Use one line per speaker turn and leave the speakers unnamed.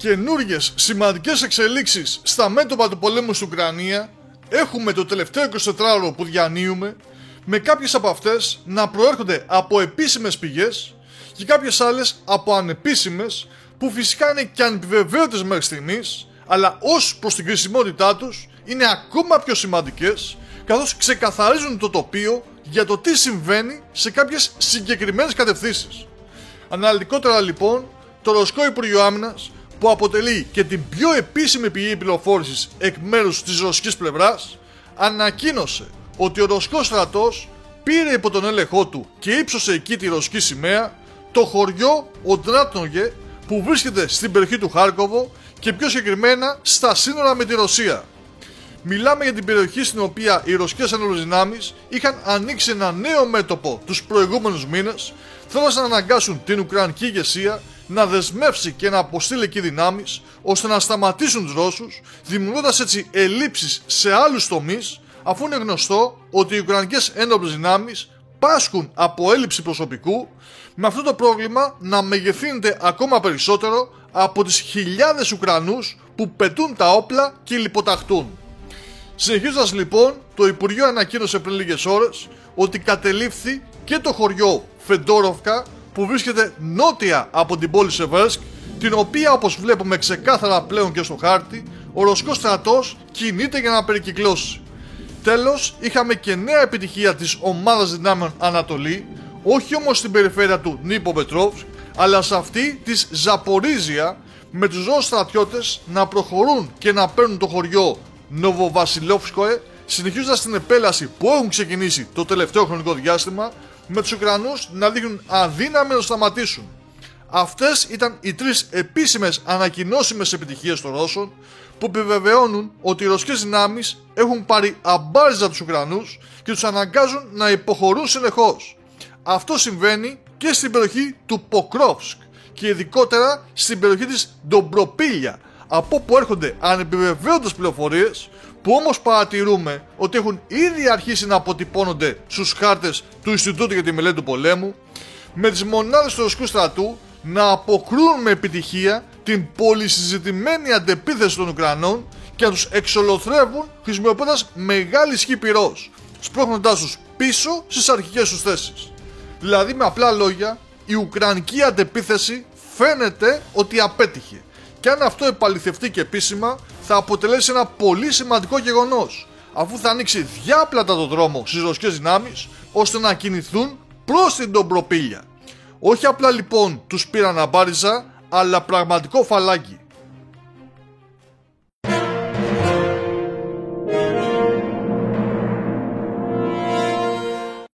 Καινούργιες σημαντικές εξελίξεις στα μέτωπα του πολέμου στην Ουκρανία έχουμε το τελευταίο 24ωρο που διανύουμε, με κάποιες από αυτές να προέρχονται από επίσημες πηγές και κάποιες άλλες από ανεπίσημες, που φυσικά είναι και ανεπιβεβαίωτες μέχρι στιγμής, αλλά ως προς την κρισιμότητά τους είναι ακόμα πιο σημαντικές, καθώς ξεκαθαρίζουν το τοπίο για το τι συμβαίνει σε κάποιες συγκεκριμένες κατευθύνσεις. Αναλυτικότερα λοιπόν, το Ρωσικό Υπουργείο Άμυνας, που αποτελεί και την πιο επίσημη πηγή πληροφόρησης εκ μέρους της ρωσικής πλευράς, ανακοίνωσε ότι ο ρωσικός στρατός πήρε υπό τον έλεγχό του και ύψωσε εκεί τη ρωσική σημαία το χωριό Οντράτνογε, που βρίσκεται στην περιοχή του Χάρκοβο και πιο συγκεκριμένα στα σύνορα με τη Ρωσία. Μιλάμε για την περιοχή στην οποία οι ρωσικές ένοπλες δυνάμεις είχαν ανοίξει ένα νέο μέτωπο τους προηγούμενους μήνες, θέλοντας να αναγκάσουν την Ουκρανική ηγεσία να δεσμεύσει και να αποστείλει εκεί δυνάμεις, ώστε να σταματήσουν τους Ρώσους, δημιουργώντας έτσι ελλείψεις σε άλλους τομείς, αφού είναι γνωστό ότι οι Ουκρανικές ένοπλες δυνάμεις πάσχουν από έλλειψη προσωπικού, με αυτό το πρόβλημα να μεγεθύνεται ακόμα περισσότερο από τις χιλιάδες Ουκρανούς που πετούν τα όπλα και λιποταχτούν. Συνεχίζοντας λοιπόν, το Υπουργείο ανακοίνωσε πριν λίγες ώρες ότι κατελήφθη και το χωριό Φεντόροφκα, που βρίσκεται νότια από την πόλη Σεβέρσκ, την οποία, όπως βλέπουμε ξεκάθαρα πλέον και στο χάρτη, ο ρωσικός στρατός κινείται για να περικυκλώσει. Τέλος, είχαμε και νέα επιτυχία της ομάδας δυνάμεων Ανατολή, όχι όμως στην περιφέρεια του Νίπο-Πετρόβσκ, αλλά σε αυτή της Ζαπορίζια, με τους Ρώσους στρατιώτες να προχωρούν και να παίρνουν το χωριό Νοβοβασιλόφσκοε, συνεχίζοντας την επέλαση που έχουν ξεκινήσει το τελευταίο χρονικό διάστημα, με τους Ουκρανούς να δείχνουν αδύναμοι να σταματήσουν. Αυτές ήταν οι τρεις επίσημες ανακοινώσιμες επιτυχίες των Ρώσων, που επιβεβαιώνουν ότι οι ρωσικές δυνάμεις έχουν πάρει αμπάριζα τους Ουκρανούς και τους αναγκάζουν να υποχωρούν συνεχώς. Αυτό συμβαίνει και στην περιοχή του Ποκρόβσκ και ειδικότερα στην περιοχή της Ντομπροπίλια, από όπου έρχονται ανεπιβεβαίωτες πληροφορίες, που όμως παρατηρούμε ότι έχουν ήδη αρχίσει να αποτυπώνονται στους χάρτες του Ινστιτούτου για τη Μελέτη του Πολέμου, με τις μονάδες του ρωσικού στρατού να αποκρούν με επιτυχία την πολυσυζητημένη αντεπίθεση των Ουκρανών και να τους εξολοθρεύουν χρησιμοποιώντας μεγάλη ισχύ πυρός, σπρώχνοντάς τους πίσω στις αρχικές τους θέσεις. Δηλαδή, με απλά λόγια, η Ουκρανική αντεπίθεση φαίνεται ότι απέτυχε, και αν αυτό επαληθευτεί και επίσημα, θα αποτελέσει ένα πολύ σημαντικό γεγονός, αφού θα ανοίξει διάπλατα το δρόμο στις ρωσικές δυνάμεις ώστε να κινηθούν προς την Ντομπροπίλια. Όχι απλά λοιπόν τους πήραν αμπάριζα, αλλά πραγματικό φαλάκι.